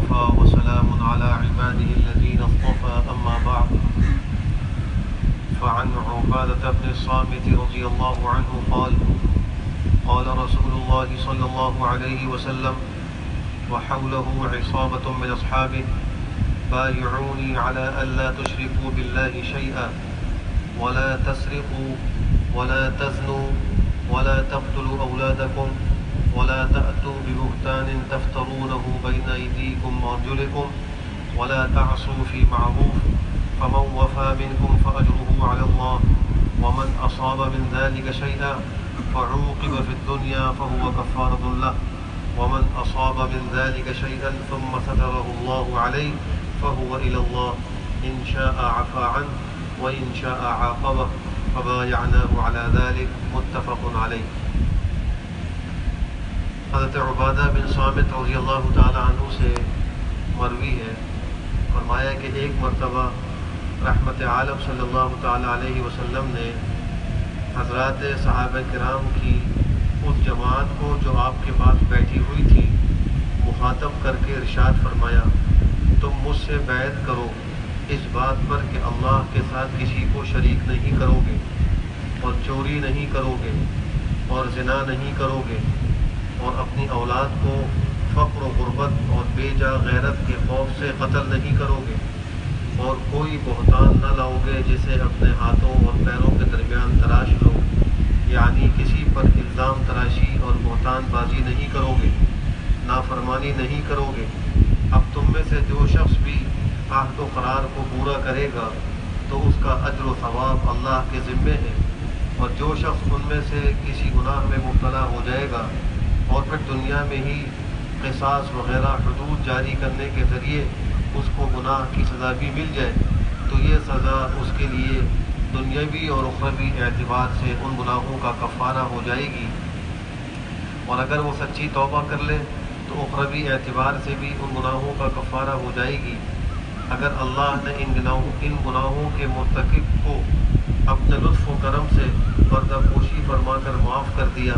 وكفى وسلام على عباده الذين اصطفى أما بعد. فعن عبادة بن الصامت رضي الله عنه قال قال رسول الله صلى الله عليه وسلم وحوله عصابة من أصحابه بايعوني على ألا تشركوا بالله شيئا ولا تسرقوا ولا تزنوا ولا تقتلوا أولادكم ولا تأتوا ببهتان تفترونه بين أيديكم وأرجلكم ولا تعصوا في معروف فمن وفى منكم فأجره على الله ومن أصاب من ذلك شيئا فعوقب في الدنيا فهو كفارة له ومن أصاب من ذلك شيئا ثم ستره الله عليه فهو إلى الله إن شاء عفا عنه وإن شاء عاقبه فبايعناه على ذلك متفق عليه. حضرت عبادہ بن صامت رضی اللہ تعالی عنہ سے مروی ہے، فرمایا کہ ایک مرتبہ رحمت عالم صلی اللہ تعالی علیہ وسلم نے حضرات صحابہ کرام کی اس جماعت کو جو آپ کے پاس بیٹھی ہوئی تھی مخاطب کر کے ارشاد فرمایا، تم مجھ سے بیعت کرو اس بات پر کہ اللہ کے ساتھ کسی کو شریک نہیں کرو گے اور چوری نہیں کرو گے اور زنا نہیں کرو گے اور اپنی اولاد کو فقر و غربت اور بے جا غیرت کے خوف سے قتل نہیں کرو گے اور کوئی بہتان نہ لاؤ گے جسے اپنے ہاتھوں اور پیروں کے درمیان تراش لو، یعنی کسی پر الزام تراشی اور بہتان بازی نہیں کرو گے، نافرمانی نہیں کرو گے۔ اب تم میں سے جو شخص بھی عہد و قرار کو پورا کرے گا تو اس کا اجر و ثواب اللہ کے ذمے ہے، اور جو شخص ان میں سے کسی گناہ میں مبتلا ہو جائے گا اور پھر دنیا میں ہی قصاص وغیرہ حدود جاری کرنے کے ذریعے اس کو گناہ کی سزا بھی مل جائے تو یہ سزا اس کے لیے دنیاوی اور اخروی اعتبار سے ان گناہوں کا کفارہ ہو جائے گی، اور اگر وہ سچی توبہ کر لے تو اخروی اعتبار سے بھی ان گناہوں کا کفارہ ہو جائے گی۔ اگر اللہ نے ان گناہوں کے مرتکب کو اپنے لطف و کرم سے پردہ پوشی فرما کر معاف کر دیا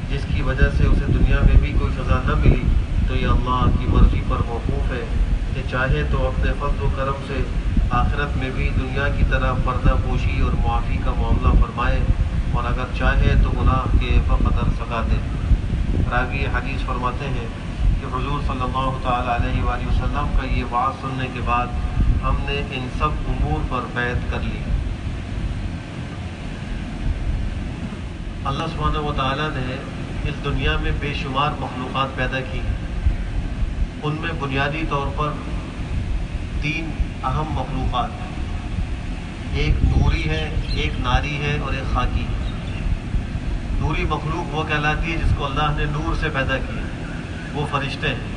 جس کی وجہ سے اسے دنیا میں بھی کوئی سزا نہ ملی تو یہ اللہ کی مرضی پر موقوف ہے کہ چاہے تو اپنے فضل و کرم سے آخرت میں بھی دنیا کی طرح پردہ پوشی اور معافی کا معاملہ فرمائے، اور اگر چاہے تو گناہ کے بقدر سزا دے۔ راوی حدیث فرماتے ہیں کہ حضور صلی اللہ تعالی علیہ وآلہ وسلم کا یہ وعظ سننے کے بعد ہم نے ان سب امور پر بیعت کر لی۔ اللہ سبحانہ و تعالیٰ نے اس دنیا میں بے شمار مخلوقات پیدا کی، ان میں بنیادی طور پر 3 اہم مخلوقات ہیں، ایک نوری ہے، ایک ناری ہے اور ایک خاکی ہے۔ نوری مخلوق وہ کہلاتی ہے جس کو اللہ نے نور سے پیدا کیا، وہ فرشتے ہیں۔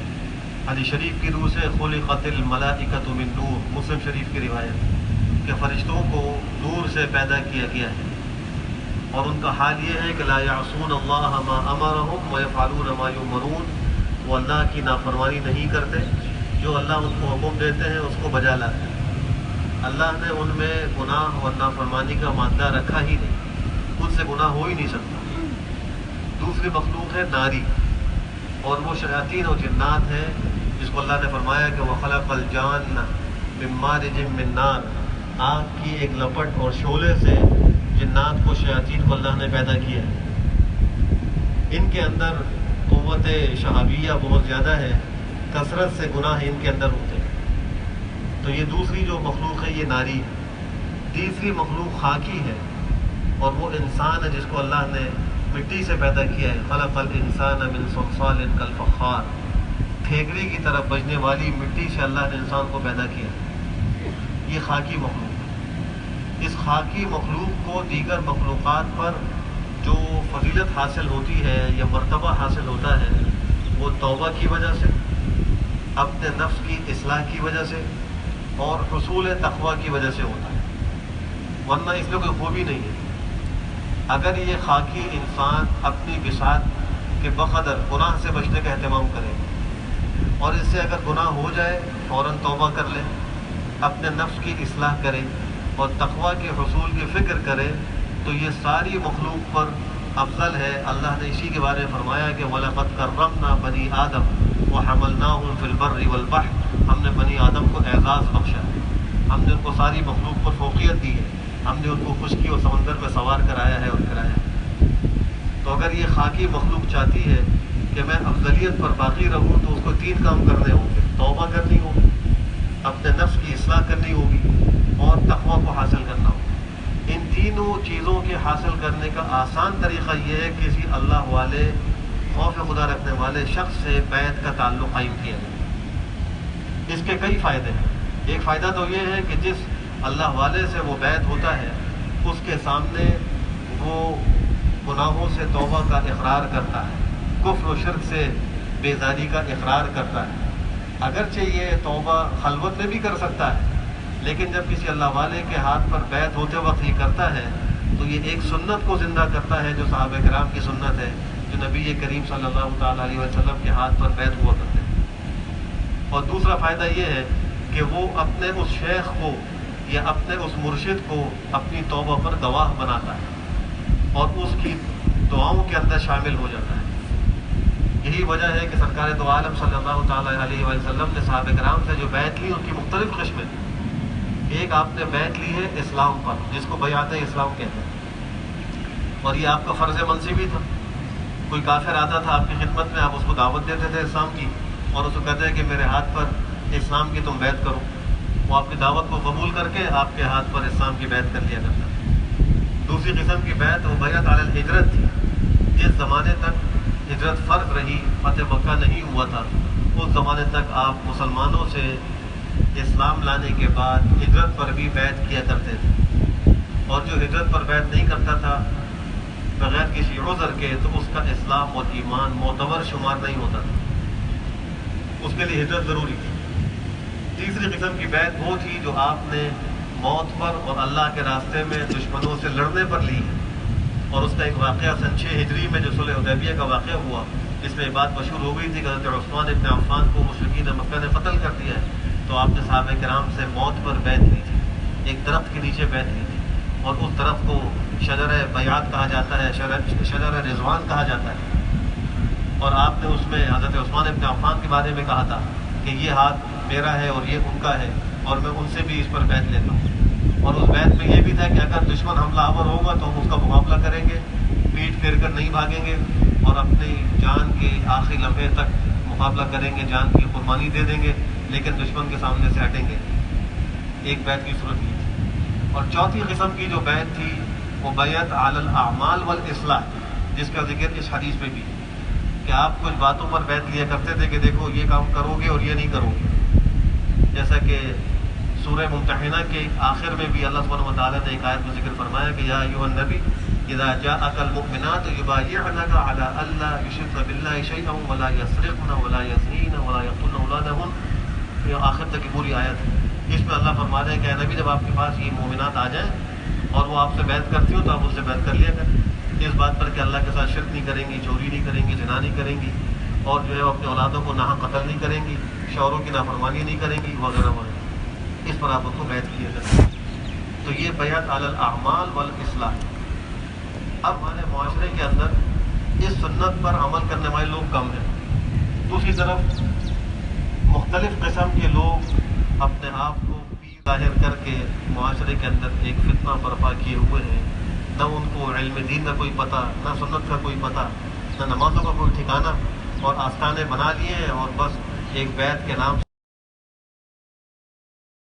حدیث شریف کی روح سے خلقت الملائکۃ من نور، مسلم شریف کی روایت کہ فرشتوں کو نور سے پیدا کیا گیا ہے، اور ان کا حال یہ ہے کہ لا یعصون اللہ ما امرهم ویفعلون ما یؤمرون، وہ اللہ کی نافرمانی نہیں کرتے، جو اللہ ان کو حکم دیتے ہیں اس کو بجا لاتے ہیں۔ اللہ نے ان میں گناہ اور نافرمانی کا مادہ رکھا ہی نہیں، ان سے گناہ ہو ہی نہیں سکتا۔ دوسری مخلوق ہے ناری، اور وہ شیاطین اور جنات ہیں جس کو اللہ نے فرمایا کہ وَخَلَقَ الْجَانَّ مِن مَارِجٍ مِّن نَارٍ، آگ کی ایک لپٹ اور شعلے سے جنات کو، شیاطین کو اللہ نے پیدا کیا ہے۔ ان کے اندر قوت شہابیہ بہت زیادہ ہے، کثرت سے گناہ ان کے اندر ہوتے ہیں۔ تو یہ دوسری جو مخلوق ہے یہ ناری ہے۔ تیسری مخلوق خاکی ہے، اور وہ انسان ہے جس کو اللہ نے مٹی سے پیدا کیا ہے۔ خلق الانسان من صلصال کالفخار، پھیگڑے کی طرح بجنے والی مٹی سے اللہ نے انسان کو پیدا کیا ہے۔ یہ خاکی مخلوق ہے۔ اس خاکی مخلوق کو دیگر مخلوقات پر جو فضیلت حاصل ہوتی ہے یا مرتبہ حاصل ہوتا ہے وہ توبہ کی وجہ سے، اپنے نفس کی اصلاح کی وجہ سے اور حصول تقویٰ کی وجہ سے ہوتا ہے، ورنہ اس میں کوئی خوبی نہیں ہے۔ اگر یہ خاکی انسان اپنی بساط کے بقدر گناہ سے بچنے کا اہتمام کرے اور اس سے اگر گناہ ہو جائے فوراً توبہ کر لے، اپنے نفس کی اصلاح کرے اور تقویٰ کے حصول کی فکر کرے تو یہ ساری مخلوق پر افضل ہے۔ اللہ نے اسی کے بارے میں فرمایا کہ وَلَقَدْ كَرَّمْنَا بَنِي آدَمَ وَحَمَلْنَاهُمْ فِي الْبَرِّ وَالْبَحْرِ بنی آدم کو اعزاز بخشا ہے، ہم نے ان کو ساری مخلوق پر فوقیت دی ہے، ہم نے ان کو خشکی اور سمندر میں سوار کرایا ہے اور کرایا ہے۔ تو اگر یہ خاکی مخلوق چاہتی ہے کہ میں افضلیت پر باقی رہوں تو اس کو 3 کام کرنے ہوں گے، توبہ کرنی ہوگی، اپنے نفس کی اصلاح کرنی ہوگی اور تقویٰ کو حاصل کرنا ہوگا۔ ان تینوں چیزوں کے حاصل کرنے کا آسان طریقہ یہ ہے کہ کسی اللہ والے خوف خدا رکھنے والے شخص سے بیعت کا تعلق قائم کیا جائے۔ اس کے کئی فائدے ہیں۔ ایک فائدہ تو یہ ہے کہ جس اللہ والے سے وہ بیعت ہوتا ہے اس کے سامنے وہ گناہوں سے توبہ کا اقرار کرتا ہے، کفر و شرک سے بیزاری کا اقرار کرتا ہے۔ اگرچہ یہ توبہ خلوت میں بھی کر سکتا ہے، لیکن جب کسی اللہ والے کے ہاتھ پر بیعت ہوتے وقت یہ کرتا ہے تو یہ ایک سنت کو زندہ کرتا ہے جو صحابہ کرام کی سنت ہے، جو نبی کریم صلی اللہ تعالیٰ علیہ وسلم کے ہاتھ پر بیعت ہوا کرتے ہیں۔ اور دوسرا فائدہ یہ ہے کہ وہ اپنے اس شیخ کو یا اپنے اس مرشد کو اپنی توبہ پر گواہ بناتا ہے اور اس کی دعاؤں کے اندر شامل ہو جاتا ہے۔ یہی وجہ ہے کہ سرکار دو عالم صلی اللہ تعالیٰ علیہ وسلم نے صحابہ کرام سے جو بیعت لی ان کی مختلف قسمیں تھیں۔ ایک آپ نے بیعت لی ہے اسلام پر، جس کو بیعت اسلام کہتے ہیں، اور یہ آپ کا فرض منصب ہی تھا۔ کوئی کافر آتا تھا آپ کی خدمت میں، آپ اس کو دعوت دیتے تھے اسلام کی اور اس کو کہتے ہیں کہ میرے ہاتھ پر اسلام کی تم بیعت کرو، وہ آپ کی دعوت کو قبول کر کے آپ کے ہاتھ پر اسلام کی بیعت کر لیا کرتا تھا۔ دوسری قسم کی بیعت وہ بیعت علی الہجرت تھی۔ جس زمانے تک ہجرت فرض رہی، فتح مکہ نہیں ہوا تھا، اس زمانے تک آپ مسلمانوں سے اسلام لانے کے بعد ہجرت پر بھی بیعت کیا کرتے تھے، اور جو ہجرت پر بیعت نہیں کرتا تھا بغیر کسی عذر کے تو اس کا اسلام اور ایمان معتبر شمار نہیں ہوتا تھا، اس کے لیے ہجرت ضروری تھی۔ تیسری قسم کی بیعت وہ تھی جو آپ نے موت پر اور اللہ کے راستے میں دشمنوں سے لڑنے پر لی ہے، اور اس کا ایک واقعہ سن 6 ہجری میں جو صلح حدیبیہ کا واقعہ ہوا، جس میں بات مشہور ہو گئی تھی کہ حضرت عثمان ابن عفان کو مشرکین مکہ نے قتل کر دیا ہے، تو آپ نے صحابہ کرام سے موت پر بیعت لی تھی، ایک درخت کے نیچے بیعت لی تھی، اور اس درخت کو شجر بیعت کہا جاتا ہے، شجر رضوان کہا جاتا ہے۔ اور آپ نے اس میں حضرت عثمان ابن عفان کے بارے میں کہا تھا کہ یہ ہاتھ میرا ہے اور یہ ان کا ہے، اور میں ان سے بھی اس پر بیعت لیتا ہوں۔ اور اس بیعت میں یہ بھی تھا کہ اگر دشمن حملہ آور ہوگا تو ہم اس کا مقابلہ کریں گے، پیٹ پھیر کر نہیں بھاگیں گے، اور اپنی جان کے آخری لمحے تک مقابلہ کریں گے، جان کی قربانی دے دیں گے، لیکن دشمن کے سامنے سے ہٹیں گے۔ ایک بیعت کی صورت یہ تھی۔ اور چوتھی قسم کی جو بیعت تھی وہ بیعت علی الاعمال والاصلاح، جس کا ذکر اس حدیث میں بھی ہے کہ آپ کچھ باتوں پر بیعت لیا کرتے تھے کہ دیکھو یہ کام کرو گے اور یہ نہیں کرو گے، جیسا کہ سورہ ممتحنہ کے آخر میں بھی اللہ سبحانہ وتعالیٰ نے ایک آیت میں ذکر فرمایا کہ یا ایھا النبی اذا جاءک المؤمنات یبایعنک علی الا یشرکن باللہ شیئا ولا یسرقن ولا یزنین ولا یقتلن اولادہن، یہ آخر تک کی پوری آیت ہے۔ اس میں اللہ فرما رہے ہیں کہ اے نبی جب آپ کے پاس یہ مومنات آ جائیں اور وہ آپ سے بیعت کرتی ہوں تو آپ اس سے بیعت کر لیا کریں، اس بات پر کہ اللہ کے ساتھ شرک نہیں کریں گی، چوری نہیں کریں گی، زنا نہیں کریں گی، اور جو ہے وہ اپنے اولادوں کو ناحق قتل نہیں کریں گی، شوہروں کی نافرمانی نہیں کریں گی، وغیرہ وغیرہ۔ اس پر آپ ان کو بیعت کیے کریں۔ تو یہ بیعت علی الاعمال والاصلاح۔ اب ہمارے معاشرے کے اندر اس سنت پر عمل کرنے والے لوگ کم ہیں، دوسری طرف مختلف قسم کے لوگ اپنے آپ کو پیر ظاہر کر کے معاشرے کے اندر ایک فتنہ برپا کیے ہوئے ہیں، نہ ان کو علم دین کا کوئی پتہ، نہ سنت کا کوئی پتہ، نہ نمازوں کا کوئی ٹھکانہ، اور آستانے بنا لیے ہیں اور بس ایک بیعت کے نام